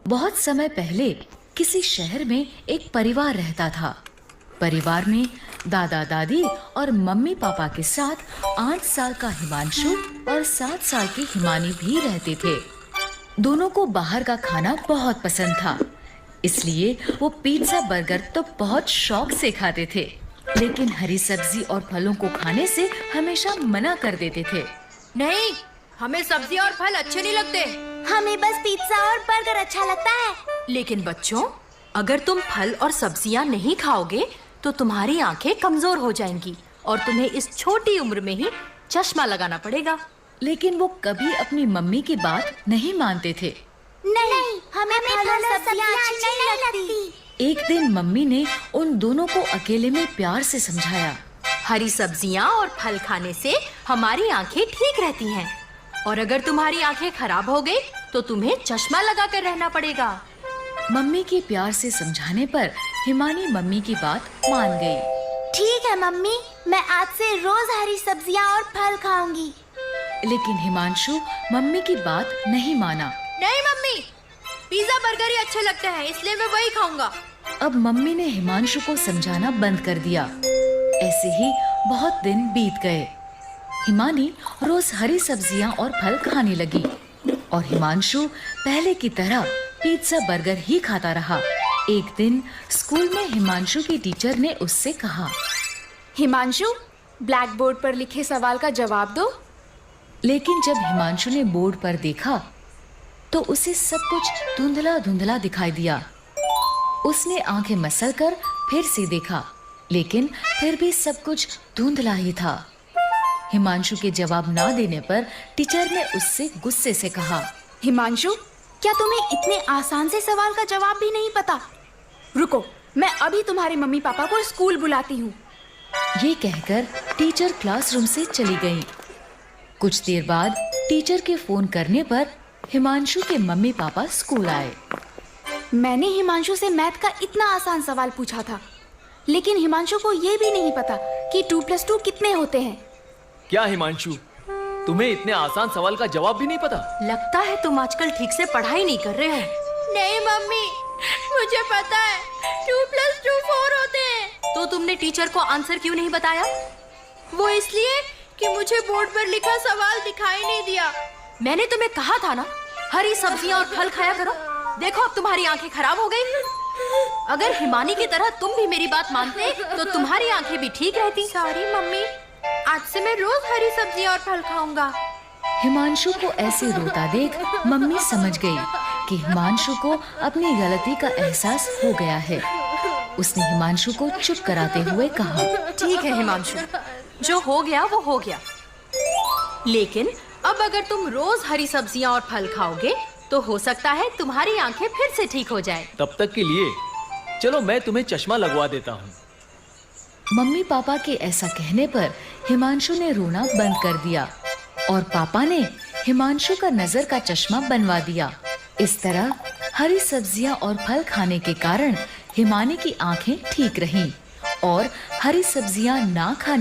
बहुत समय पहले किसी शहर में एक परिवार रहता था। परिवार में दादा दादी और मम्मी पापा के साथ 8 साल का हिमांशु और 7 साल की हिमानी भी रहते थे। दोनों को बाहर का खाना बहुत पसंद था, इसलिए वो पिज्जा बर्गर तो बहुत शौक से खाते थे, लेकिन हरी सब्जी और फलों को खाने से हमेशा मना कर देते थे। नहीं, हमें सब्जी और फल अच्छे नहीं लगते। हमें बस पिज्जा और बर्गर अच्छा लगता है। लेकिन बच्चों, अगर तुम फल और सब्जियां नहीं खाओगे तो तुम्हारी आंखें कमजोर हो जाएंगी और तुम्हें इस छोटी उम्र में ही चश्मा लगाना पड़ेगा। लेकिन वो कभी अपनी मम्मी की बात नहीं मानते थे। नहीं, हमें फल और सब्जियां अच्छी नहीं लगती। एक दिन मम्मी ने उन दोनों को अकेले में प्यार से समझाया। हरी सब्जियां और फल खाने से हमारी आंखें ठीक रहती हैं, और अगर तुम्हारी आंखें खराब हो गई तो तुम्हें चश्मा लगाकर रहना पड़ेगा। मम्मी के प्यार से समझाने पर हिमानी मम्मी की बात मान गई। ठीक है मम्मी, मैं आज से रोज हरी सब्जियां और फल खाऊंगी। लेकिन हिमांशु मम्मी की बात नहीं माना। नहीं मम्मी, पिज्जा बर्गर ही अच्छे लगते हैं, इसलिए मैं वही खाऊंगा। अब मम्मी ने हिमांशु को समझाना बंद कर दिया। ऐसे ही बहुत दिन बीत गए। हिमानी रोज हरी सब्जियां और फल खाने लगी और हिमांशु पहले की तरह पिज्जा बर्गर ही खाता रहा। एक दिन स्कूल में हिमांशु की टीचर ने उससे कहा, हिमांशु, ब्लैक बोर्ड पर लिखे सवाल का जवाब दो। लेकिन जब हिमांशु ने बोर्ड पर देखा तो उसे सब कुछ धुंधला धुंधला दिखाई दिया। उसने आंखें मसलकर फिर से देखा, लेकिन फिर भी सब कुछ धुंधला ही था। हिमांशु के जवाब ना देने पर टीचर ने उससे गुस्से से कहा, हिमांशु, क्या तुम्हें इतने आसान से सवाल का जवाब भी नहीं पता? रुको, मैं अभी तुम्हारे मम्मी पापा को स्कूल बुलाती हूँ। ये कहकर टीचर क्लासरूम से चली गई। कुछ देर बाद टीचर के फोन करने पर हिमांशु के मम्मी पापा स्कूल आए। मैंने हिमांशु से मैथ का इतना आसान सवाल पूछा था, लेकिन हिमांशु को ये भी नहीं पता कि 2+2 कितने होते हैं। क्या हिमांशु, तुम्हें इतने आसान सवाल का जवाब भी नहीं पता? लगता है तुम आजकल ठीक से पढ़ाई नहीं कर रहे हो। नहीं मम्मी, मुझे पता है 2+2 4 होते हैं। तो तुमने टीचर को आंसर क्यों नहीं बताया? वो इसलिए कि मुझे बोर्ड पर लिखा सवाल दिखाई नहीं दिया। मैंने तुम्हें कहा था ना, हरी सब्जियां और फल खाया करो। देखो अब तुम्हारी आंखें खराब हो गई। अगर हिमानी की तरह तुम भी मेरी बात मानते तो तुम्हारी आंखें भी ठीक रहती। सॉरी मम्मी, आज से मैं रोज हरी सब्जियां और फल खाऊंगा। हिमांशु को ऐसे रोता देख मम्मी समझ गई कि हिमांशु को अपनी गलती का एहसास हो गया है। उसने हिमांशु को चुप कराते हुए कहा, ठीक है हिमांशु, जो हो गया वो हो गया। लेकिन अब अगर तुम रोज हरी सब्जियां और फल खाओगे तो हो सकता है तुम्हारी आंखें फिर से ठीक हो जाएं। तब तक के लिए चलो मैं तुम्हें चश्मा लगवा देता हूँ। मम्मी पापा के ऐसा कहने पर हिमांशु ने रोना बंद कर दिया और पापा ने हिमांशु का नजर का चश्मा बनवा दिया। इस तरह हरी सब्जियां और फल खाने के कारण हिमानी की आंखें ठीक रहीं और हरी सब्जियां ना खाने